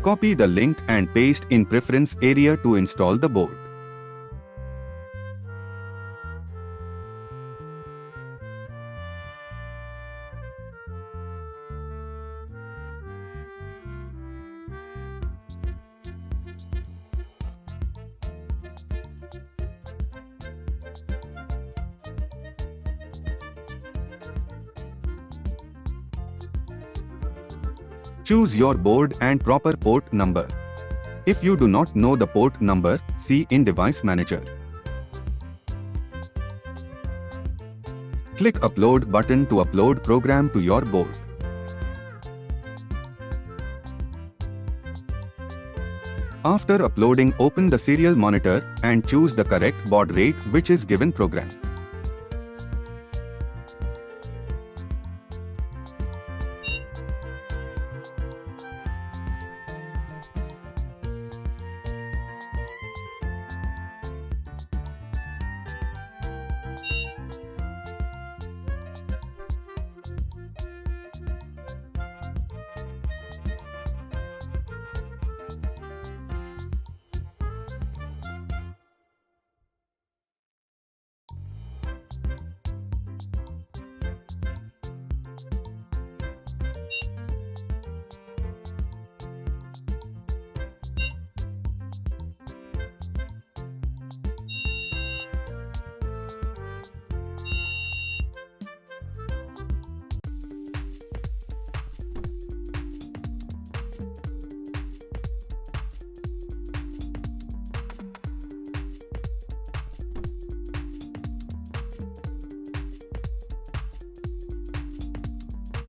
Copy the link and paste in preference area to install the board. Choose your board and proper port number. If you do not know the port number, see in Device Manager. Click Upload button to upload program to your board. After uploading, open the serial monitor and choose the correct baud rate which is given program.